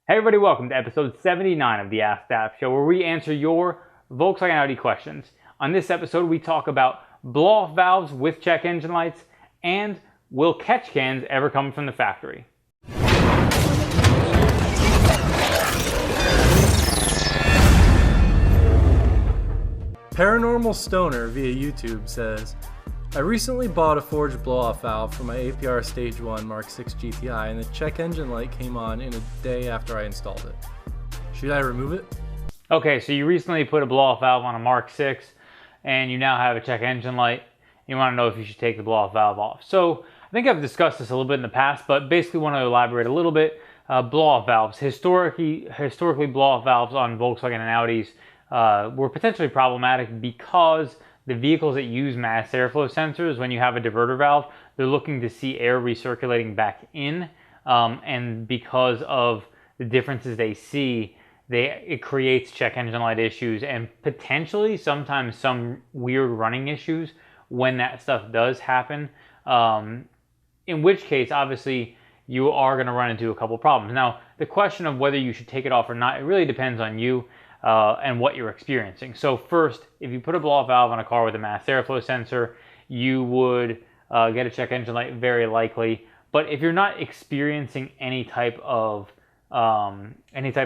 Hey everybody, welcome to episode 79 of the Askdap show, where we answer your Volkswagen Audi questions. On this episode, we talk about blow-off valves with check engine lights, and will catch cans ever come from the factory? Paranormal Stoner via YouTube says, I recently bought a forged blow-off valve for my APR Stage 1 MK6 GTI, and the check engine light came on in a day after I installed it. Should I remove it? Okay, so you recently put a blow-off valve on a MK6 and you now have a check engine light. You want to know if you should take the blow-off valve off. So I think I've discussed this a little bit in the past, but basically want to elaborate a little bit. Blow-off valves. Historically blow-off valves on Volkswagen and Audis were potentially problematic because the vehicles that use mass airflow sensors, when you have a diverter valve, they're looking to see air recirculating back in, and because of the differences they see, it creates check engine light issues and potentially sometimes some weird running issues when that stuff does happen. In which case, obviously, you are going to run into a couple problems. Now, the question of whether you should take it off or not, it really depends on you and what you're experiencing. So first, if you put a blow-off valve on a car with a mass airflow sensor, you would get a check engine light very likely. But if you're not experiencing any type of drivability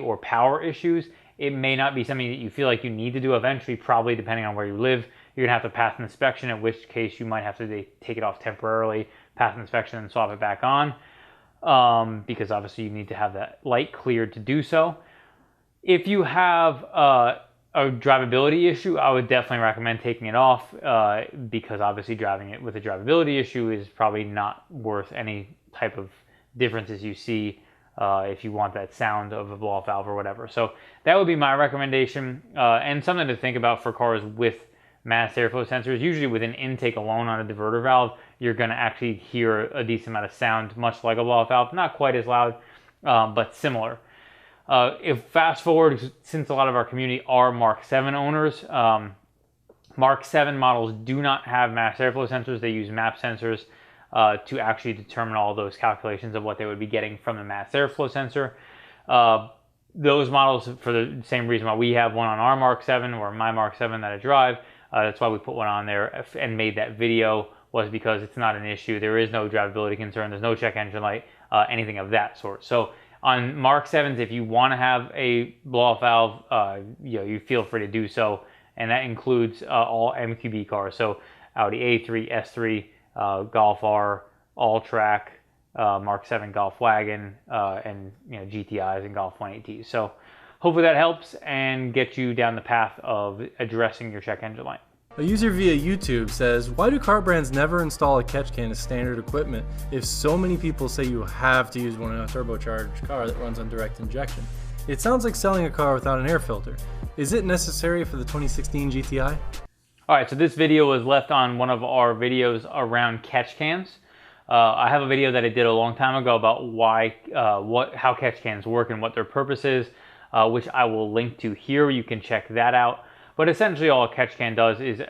or power issues, it may not be something that you feel like you need to do eventually. Probably, depending on where you live, you're gonna have to pass an inspection, in which case you might have to take it off temporarily, pass an inspection, and swap it back on, because obviously you need to have that light cleared to do so. If you have a drivability issue, I would definitely recommend taking it off, because obviously driving it with a drivability issue is probably not worth any type of differences you see if you want that sound of a blow-off valve or whatever. So that would be my recommendation, and something to think about for cars with mass airflow sensors. Usually with an intake alone on a diverter valve, you're going to actually hear a decent amount of sound, much like a blow-off valve. Not quite as loud, but similar. If fast forward, since a lot of our community are MK7 owners, MK7 models do not have mass airflow sensors. They use map sensors to actually determine all those calculations of what they would be getting from the mass airflow sensor. Those models, for the same reason why we have one on our MK7 or my MK7 that I drive, that's why we put one on there and made that video, was because it's not an issue. There is no drivability concern. There's no check engine light, anything of that sort. So on MK7s, if you want to have a blow-off valve, you feel free to do so, and that includes all MQB cars. So Audi A3, S3, Golf R, All-Track, MK7 Golf Wagon, and GTIs and Golf 180s. So hopefully that helps and gets you down the path of addressing your check engine light. A user via YouTube says, why do car brands never install a catch can as standard equipment if so many people say you have to use one in a turbocharged car that runs on direct injection? It sounds like selling a car without an air filter. Is it necessary for the 2016 GTI? Alright, so this video was left on one of our videos around catch cans. I have a video that I did a long time ago about how catch cans work and what their purpose is, which I will link to here. You can check that out. But essentially all a catch can does is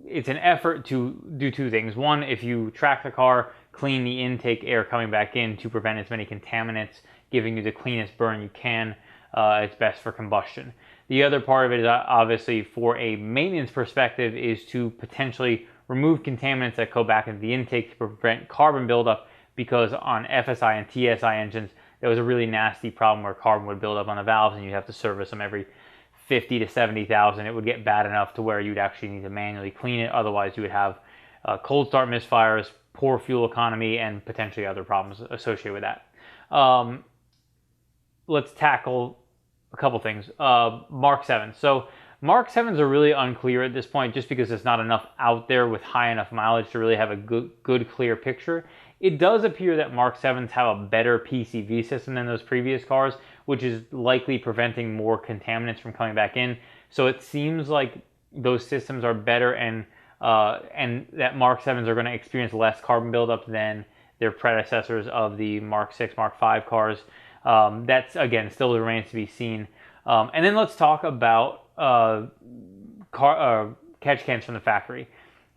it's an effort to do two things. One, if you track the car, clean the intake air coming back in to prevent as many contaminants, giving you the cleanest burn you can. It's best for combustion. The other part of it is obviously for a maintenance perspective is to potentially remove contaminants that go back into the intake to prevent carbon buildup, because on FSI and TSI engines, there was a really nasty problem where carbon would build up on the valves and you'd have to service them every 50 to 70,000. It would get bad enough to where you'd actually need to manually clean it. Otherwise, you would have cold start misfires, poor fuel economy, and potentially other problems associated with that. Let's tackle a couple things. MK7. So MK7s are really unclear at this point, just because there's not enough out there with high enough mileage to really have a good clear picture. It does appear that MK7s have a better PCV system than those previous cars, which is likely preventing more contaminants from coming back in. So it seems like those systems are better, and that MK7s are going to experience less carbon buildup than their predecessors of the MK6, MK5 cars. That's, again, still remains to be seen. And then let's talk about catch cans from the factory.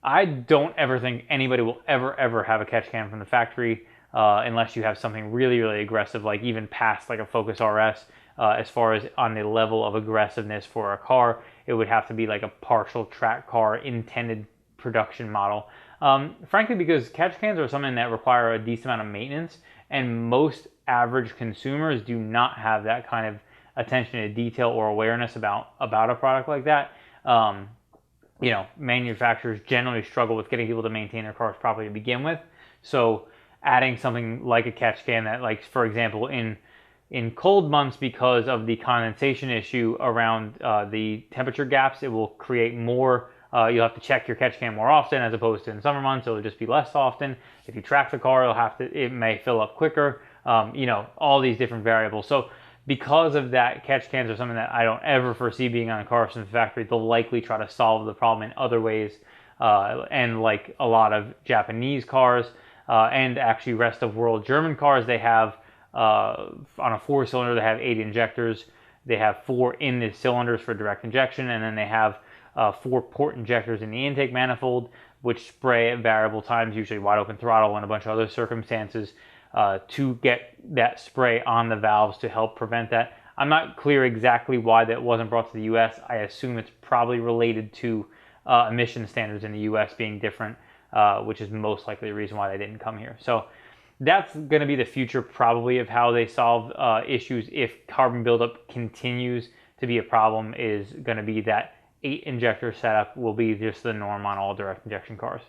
I don't ever think anybody will ever have a catch can from the factory. unless you have something really, really aggressive, like even past like a Focus RS. As far as on the level of aggressiveness for a car, it would have to be like a partial track car intended production model. Frankly, because catch cans are something that require a decent amount of maintenance, and most average consumers do not have that kind of attention to detail or awareness about a product like that. You know, manufacturers generally struggle with getting people to maintain their cars properly to begin with. So adding something like a catch can that, like, for example, in cold months, because of the condensation issue around the temperature gaps, it will create more. You'll have to check your catch can more often, as opposed to in summer months, it'll just be less often. If you track the car, it may fill up quicker. You know, all these different variables. So because of that, catch cans are something that I don't ever foresee being on a car from the factory. They'll likely try to solve the problem in other ways. And like a lot of Japanese cars and actually rest of world German cars, they have on a 4-cylinder, they have 8 injectors. They have 4 in the cylinders for direct injection, and then they have 4 port injectors in the intake manifold, which spray at variable times, usually wide open throttle and a bunch of other circumstances, to get that spray on the valves to help prevent that. I'm not clear exactly why that wasn't brought to the US. I assume it's probably related to emission standards in the US being different, which is most likely the reason why they didn't come here. So that's going to be the future probably of how they solve issues if carbon buildup continues to be a problem, is going to be that 8 injector setup will be just the norm on all direct injection cars.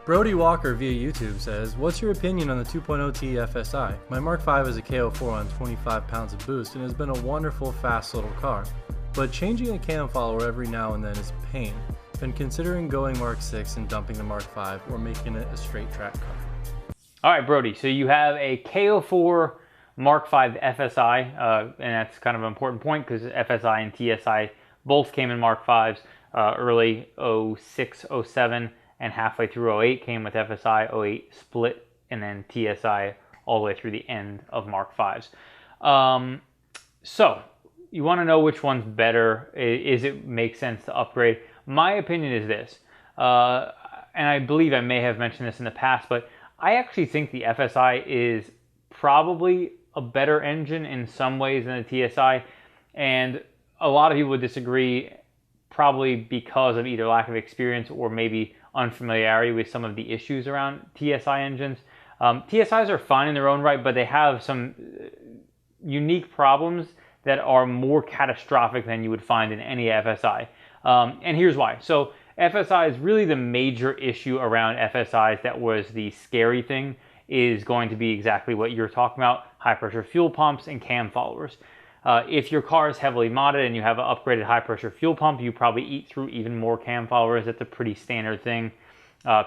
Brody Walker via YouTube says, what's your opinion on the 2.0T FSI? My Mark V is a K04 on 25 pounds of boost and has been a wonderful, fast little car. But changing a cam follower every now and then is a pain. Been considering going Mark 6 and dumping the Mark V or making it a straight track car. All right, Brody, so you have a K04 Mark V FSI, and that's kind of an important point because FSI and TSI both came in Mark Vs early 06, 07, and halfway through 08 came with FSI, 08 split, and then TSI all the way through the end of Mark Vs. So you want to know which one's better. Is it make sense to upgrade? My opinion is this, and I believe I may have mentioned this in the past, but I actually think the FSI is probably a better engine in some ways than the TSI, and a lot of people would disagree, probably because of either lack of experience or maybe unfamiliarity with some of the issues around TSI engines. TSIs are fine in their own right, but they have some unique problems that are more catastrophic than you would find in any FSI. And here's why. So FSI is really the major issue around FSIs that was the scary thing, is going to be exactly what you're talking about: high pressure fuel pumps and cam followers. If your car is heavily modded and you have an upgraded high pressure fuel pump, you probably eat through even more cam followers. That's a pretty standard thing.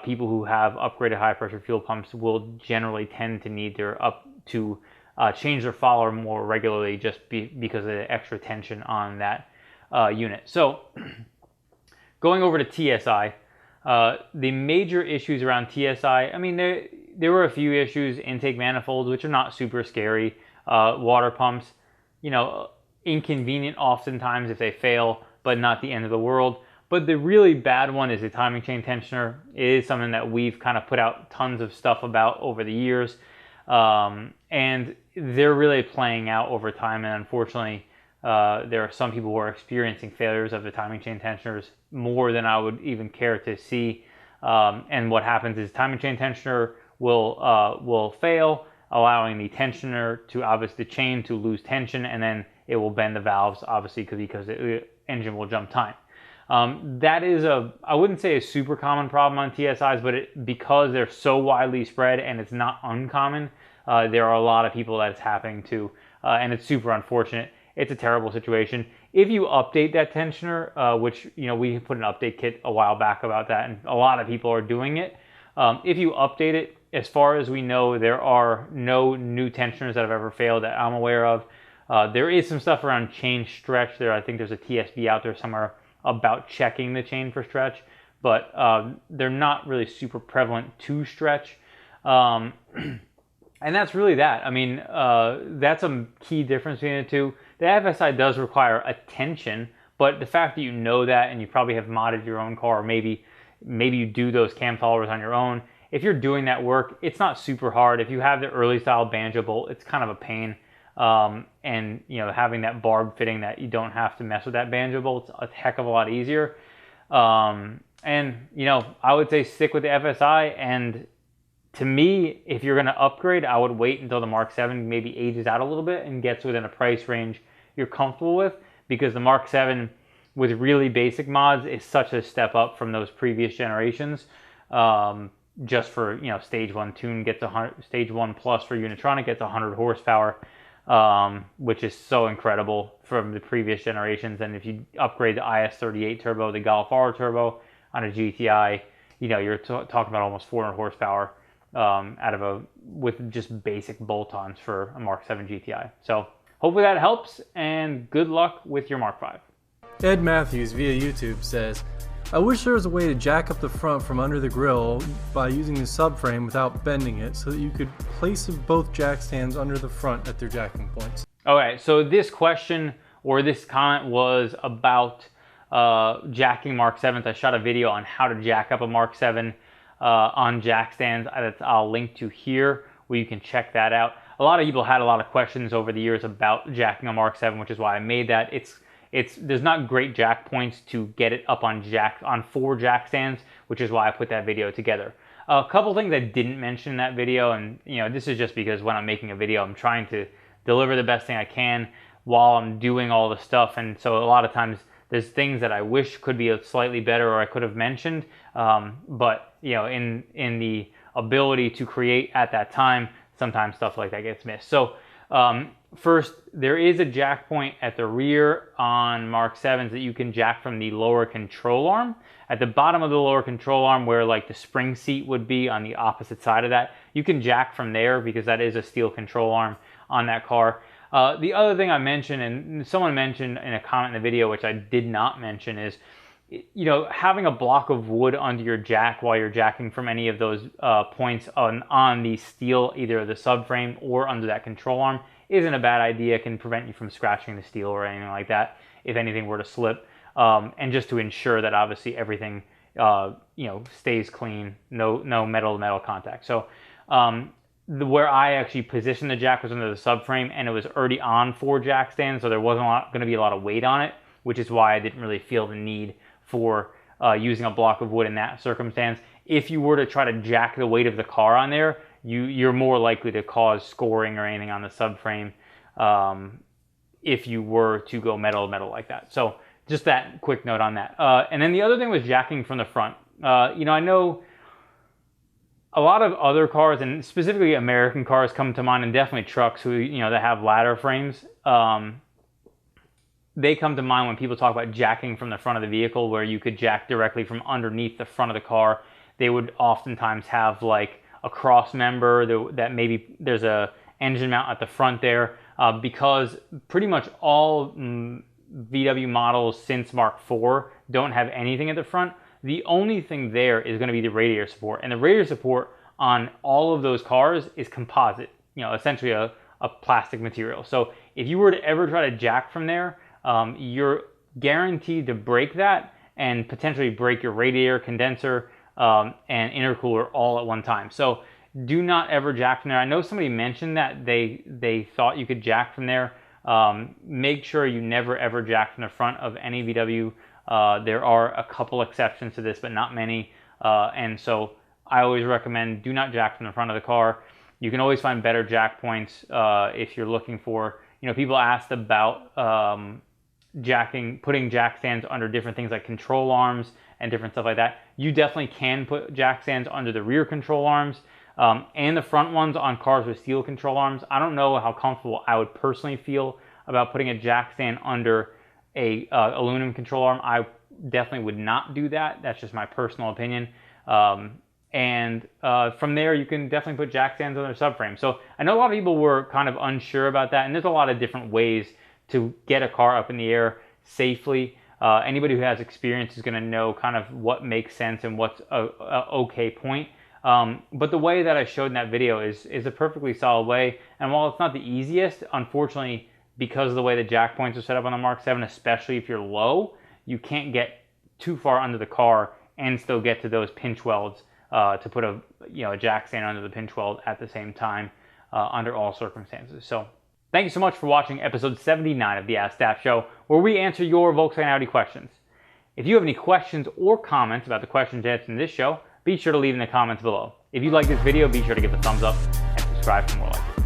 People who have upgraded high pressure fuel pumps will generally tend to need change their follower more regularly, just because of the extra tension on that unit. So going over to TSI, the major issues around TSI, I mean, there were a few issues: intake manifolds, which are not super scary, water pumps, you know, inconvenient oftentimes if they fail, but not the end of the world. But the really bad one is the timing chain tensioner. It is something that we've kind of put out tons of stuff about over the years, and they're really playing out over time. And unfortunately, there are some people who are experiencing failures of the timing chain tensioners more than I would even care to see. And what happens is timing chain tensioner will fail, allowing the tensioner to the chain to lose tension, and then it will bend the valves, obviously, because the engine will jump time. That is I wouldn't say a super common problem on TSIs, but because they're so widely spread and it's not uncommon, there are a lot of people that it's happening to, and it's super unfortunate. It's a terrible situation. If you update that tensioner, which, you know, we put an update kit a while back about that, and a lot of people are doing it. If you update it, as far as we know, there are no new tensioners that have ever failed that I'm aware of. There is some stuff around chain stretch there. I think there's a TSB out there somewhere about checking the chain for stretch, but they're not really super prevalent to stretch. And that's really that. I mean, that's a key difference between the two. The FSI does require attention, but the fact that you know that, and you probably have modded your own car, or maybe you do those cam followers on your own, if you're doing that work, it's not super hard. If you have the early style banjo bolt, it's kind of a pain. And you know, having that barb fitting that you don't have to mess with that banjo bolt, it's a heck of a lot easier. And you know, I would say stick with the FSI. And to me, if you're going to upgrade, I would wait until the Mark 7 maybe ages out a little bit and gets within a price range you're comfortable with, because the Mark 7 with really basic mods is such a step up from those previous generations. Just for, you know, stage 1 tune gets 100, stage 1 plus for Unitronic gets 100 horsepower, which is so incredible from the previous generations. And if you upgrade the IS38 turbo, the K04 Turbo on a GTI, you know, you're talking about almost 400 horsepower with just basic bolt-ons for a Mark 7 GTI. So hopefully that helps, and good luck with your Mark 5. Ed Matthews via YouTube says, I wish there was a way to jack up the front from under the grille by using the subframe without bending it, so that you could place both jack stands under the front at their jacking points. Okay, so this question or this comment was about jacking Mark 7s. I shot a video on how to jack up a Mark 7 on jack stands that I'll link to here, where you can check that out. A lot of people had a lot of questions over the years about jacking a Mark 7, which is why I made that. There's not great jack points to get it up on 4 jack stands, which is why I put that video together. A couple things I didn't mention in that video, and you know, this is just because when I'm making a video, I'm trying to deliver the best thing I can while I'm doing all the stuff, and so a lot of times there's things that I wish could be slightly better or I could have mentioned, but you know, in the ability to create at that time, sometimes stuff like that gets missed. So first, there is a jack point at the rear on Mark 7s that you can jack from the lower control arm. At the bottom of the lower control arm, where like the spring seat would be on the opposite side of that, you can jack from there because that is a steel control arm on that car. The other thing I mentioned, and someone mentioned in a comment in the video, which I did not mention, is, you know, having a block of wood under your jack while you're jacking from any of those points on the steel, either the subframe or under that control arm, isn't a bad idea. It can prevent you from scratching the steel or anything like that if anything were to slip. And just to ensure that obviously everything you know, stays clean, no metal to metal contact. So where I actually positioned the jack was under the subframe, and it was already on 4 jack stands, so there wasn't going to be a lot of weight on it, which is why I didn't really feel the need for using a block of wood in that circumstance. If you were to try to jack the weight of the car on there, you're more likely to cause scoring or anything on the subframe if you were to go metal to metal like that. So just that quick note on that. And then the other thing was jacking from the front. You know, I know a lot of other cars, and specifically American cars, come to mind, and definitely trucks who, you know, that have ladder frames. They come to mind when people talk about jacking from the front of the vehicle, where you could jack directly from underneath the front of the car. They would oftentimes have like a cross member that maybe there's a engine mount at the front there, because pretty much all VW models since Mark IV don't have anything at the front. The only thing there is going to be the radiator support, and the radiator support on all of those cars is composite, you know, essentially a plastic material. So if you were to ever try to jack from there, you're guaranteed to break that and potentially break your radiator, condenser, and intercooler all at one time. So do not ever jack from there. I know somebody mentioned that they thought you could jack from there. Make sure you never ever jack from the front of any VW. There are a couple exceptions to this, but not many. And so I always recommend do not jack from the front of the car. You can always find better jack points if you're looking for, you know, people asked about putting jack stands under different things like control arms and different stuff like that. You definitely can put jack stands under the rear control arms and the front ones on cars with steel control arms. I don't know how comfortable I would personally feel about putting a jack stand under a aluminum control arm. I definitely would not do that. That's just my personal opinion. And from there, you can definitely put jack stands on their subframe. So I know a lot of people were kind of unsure about that, and there's a lot of different ways to get a car up in the air safely. Anybody who has experience is going to know kind of what makes sense and what's a okay point. But the way that I showed in that video is a perfectly solid way. And while it's not the easiest, unfortunately, because of the way the jack points are set up on the Mark 7, especially if you're low, you can't get too far under the car and still get to those pinch welds to put a jack stand under the pinch weld at the same time under all circumstances. So thank you so much for watching episode 79 of the Askdap Show, where we answer your Volkswagen Audi questions. If you have any questions or comments about the questions answered in this show, be sure to leave in the comments below. If you like this video, be sure to give it a thumbs up and subscribe for more like it.